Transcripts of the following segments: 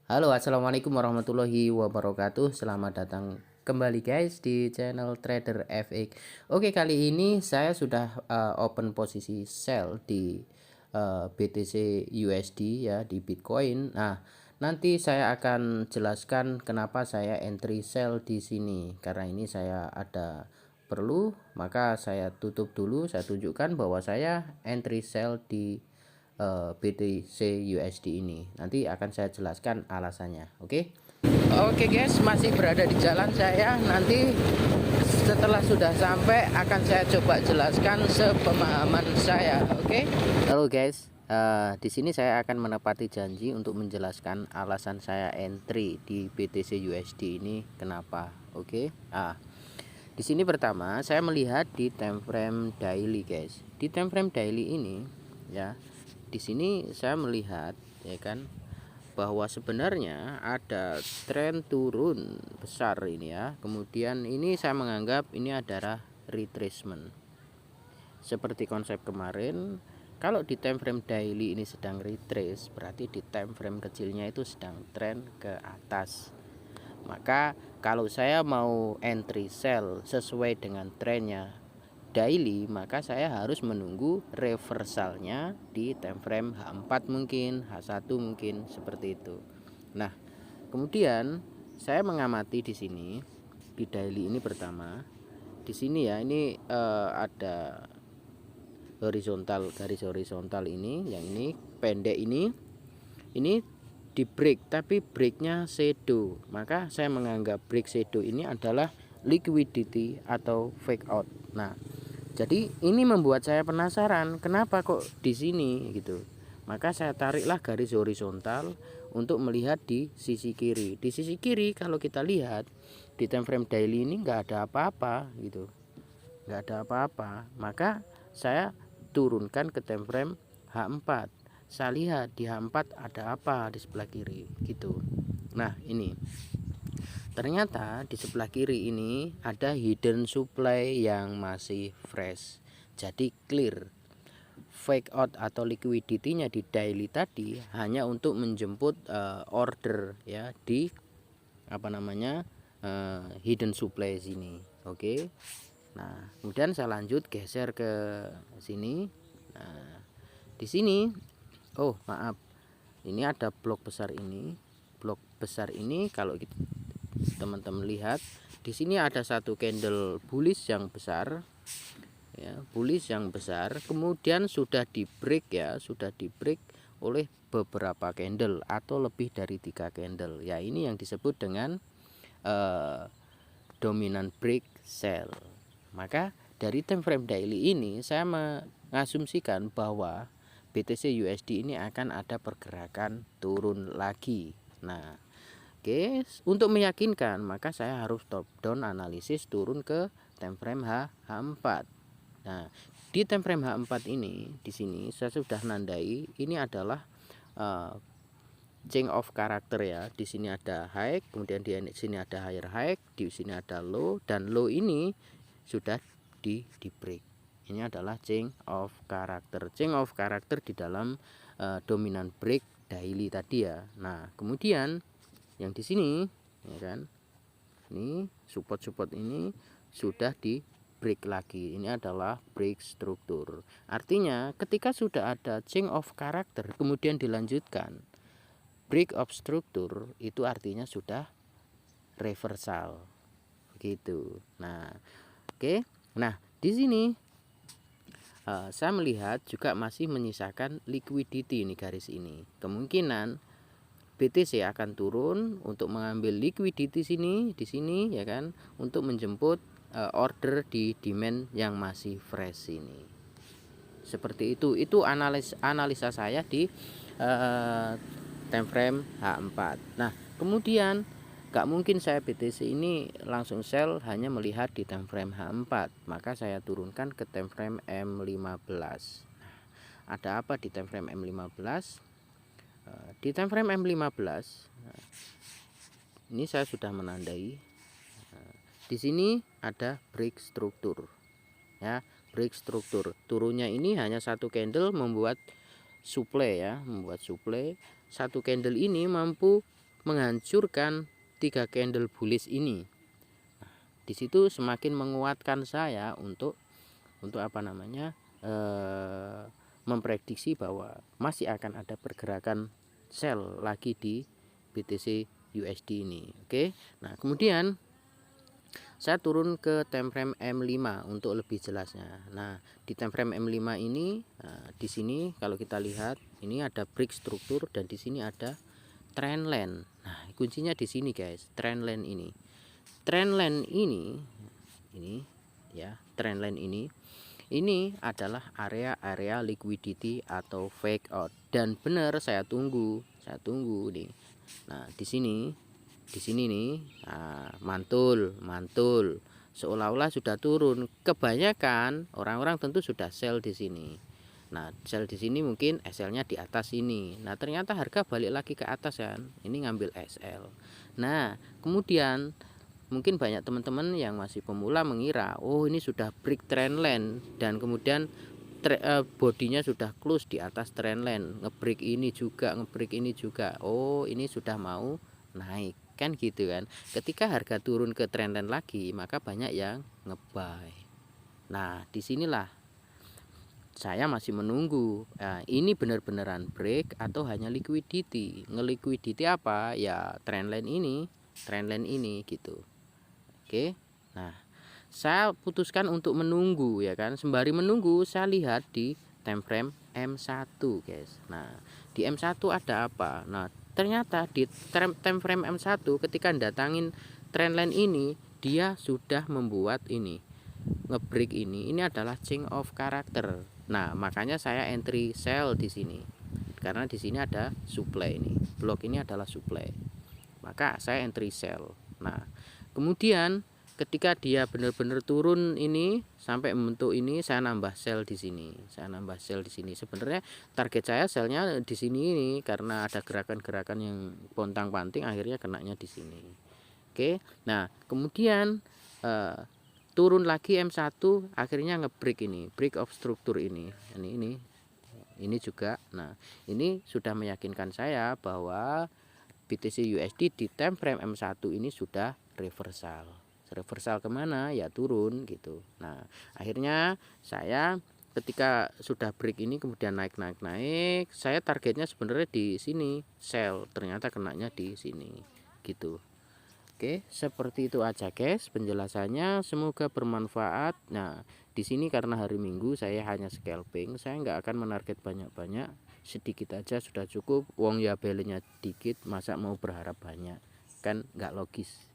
Halo, assalamualaikum warahmatullahi wabarakatuh. Selamat datang kembali guys di channel Trader FX. Oke, kali ini saya sudah open posisi sell di BTC USD ya, di Bitcoin. Nah, nanti saya akan jelaskan kenapa saya entry sell di sini. Karena ini saya ada perlu, maka saya tutup dulu. Saya tunjukkan bahwa saya entry sell di BTC USD ini. Nanti akan saya jelaskan alasannya. Oke guys, masih berada di jalan saya. Nanti setelah sudah sampai akan saya coba jelaskan sepemahaman saya. Halo guys, di sini saya akan menepati janji untuk menjelaskan alasan saya entry di BTC USD ini kenapa. Di sini pertama saya melihat di time frame daily guys. Di time frame daily ini ya, di sini saya melihat ya kan, bahwa sebenarnya ada tren turun besar ini ya. Kemudian ini saya menganggap ini adalah retracement. Seperti konsep kemarin, kalau di time frame daily ini sedang retrace, berarti di time frame kecilnya itu sedang tren ke atas. Maka kalau saya mau entry sell sesuai dengan trennya daily, maka saya harus menunggu reversalnya di time frame H4 mungkin, H1 mungkin seperti itu. Nah, kemudian saya mengamati di sini di daily ini pertama. Di sini ya, ini ada horizontal, garis horizontal ini, yang ini pendek ini di break, tapi breaknya shadow. Maka saya menganggap break shadow ini adalah liquidity atau fake out. Nah, jadi ini membuat saya penasaran kenapa kok di sini gitu. Maka saya tariklah garis horizontal untuk melihat di sisi kiri. Di sisi kiri kalau kita lihat di time frame daily ini nggak ada apa-apa gitu, nggak ada apa-apa. Maka saya turunkan ke time frame H4. Saya lihat di H4 ada apa di sebelah kiri gitu. Nah, ini ternyata di sebelah kiri ini ada hidden supply yang masih fresh. Jadi clear. Fake out atau liquidity-nya di daily tadi hanya untuk menjemput order ya di hidden supply sini. Nah, kemudian saya lanjut geser ke sini. Nah, di sini maaf. Ini ada blok besar ini. Blok besar ini kalau teman-teman lihat di sini ada satu candle bullish yang besar ya, bullish yang besar, kemudian sudah di break ya, sudah di break oleh beberapa candle atau lebih dari 3 candle ya. Ini yang disebut dengan dominant break sell. Maka dari time frame daily ini saya mengasumsikan bahwa BTC USD ini akan ada pergerakan turun lagi. Nah, untuk meyakinkan maka saya harus top down analisis turun ke time frame H4. Nah, di time frame H4 ini di sini saya sudah nandai ini adalah change of character ya. Di sini ada high, kemudian di sini ada higher high, di sini ada low, dan low ini sudah di break. Ini adalah change of character. Change of character di dalam dominant break daily tadi ya. Nah, kemudian yang di sini ya kan, ini support ini sudah di break lagi. Ini adalah break struktur. Artinya ketika sudah ada change of character kemudian dilanjutkan break of struktur, itu artinya sudah reversal gitu. Nah, nah di sini saya melihat juga masih menyisakan liquidity ini, garis ini. Kemungkinan BTC akan turun untuk mengambil liquidity di sini ya kan, untuk menjemput order di demand yang masih fresh ini. Seperti itu analisa saya di time frame H4. Nah, kemudian gak mungkin saya BTC ini langsung sell hanya melihat di time frame H4, maka saya turunkan ke time frame M15. Ada apa di time frame M15? Di time frame M15 ini saya sudah menandai. Di sini ada break struktur ya, break struktur. Turunnya ini hanya satu candle membuat supply ya, membuat supply. Satu candle ini mampu menghancurkan 3 candle bullish ini. Nah, di situ semakin menguatkan saya untuk apa namanya, memprediksi bahwa masih akan ada pergerakan sell lagi di BTC USD ini. Oke. Nah, kemudian saya turun ke time frame M5 untuk lebih jelasnya. Nah, di time frame M5 ini, di sini kalau kita lihat ini ada break struktur dan di sini ada trendline. Nah, kuncinya di sini guys, trendline ini. Trendline ini ya, trendline ini adalah area liquidity atau fake out. Dan benar saya tunggu nih. Nah, di sini nih, mantul seolah-olah sudah turun. Kebanyakan orang-orang tentu sudah sell di sini. Nah, sell di sini mungkin SL-nya di atas ini. Nah, ternyata harga balik lagi ke atas kan. Ini ngambil SL. Nah, kemudian mungkin banyak teman-teman yang masih pemula mengira, oh ini sudah break trendline dan kemudian bodinya sudah close di atas trendline, ngebreak ini juga, oh ini sudah mau naik kan gitu kan. Ketika harga turun ke trendline lagi, maka banyak yang ngebuy. Nah, disinilah saya masih menunggu, ini benar-benaran break atau hanya liquidity. Ngeliquidity apa ya, trendline ini gitu. Oke. Nah, saya putuskan untuk menunggu ya kan. Sembari menunggu saya lihat di time frame M1 guys. Nah, di M1 ada apa? Nah, ternyata di time frame M1 ketika datangin trendline ini, dia sudah membuat ini ngebreak ini adalah change of character. Nah, makanya saya entry sell di sini. Karena di sini ada supply ini. Blok ini adalah supply. Maka saya entry sell. Nah, kemudian ketika dia benar-benar turun ini sampai membentuk ini, saya nambah sell di sini. Sebenarnya target saya sellnya di sini ini karena ada gerakan-gerakan yang pontang-panting akhirnya kenanya di sini. Oke. Nah, kemudian turun lagi M1 akhirnya ngebreak ini, break of struktur ini juga. Nah, ini sudah meyakinkan saya bahwa BTC USD di time frame M1 ini sudah reversal kemana ya, turun gitu. Nah, akhirnya saya ketika sudah break ini kemudian naik, saya targetnya sebenarnya di sini sell, ternyata kenanya di sini gitu. Oke, seperti itu aja guys penjelasannya, semoga bermanfaat. Nah, di sini karena hari Minggu saya hanya scalping, saya nggak akan menarget banyak-banyak, sedikit aja sudah cukup. Wong ya belenya dikit, masa mau berharap banyak, kan nggak logis.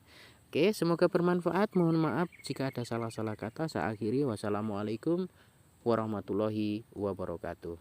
Oke, semoga bermanfaat. Mohon maaf jika ada salah-salah kata. Saya akhiri, wassalamualaikum warahmatullahi wabarakatuh.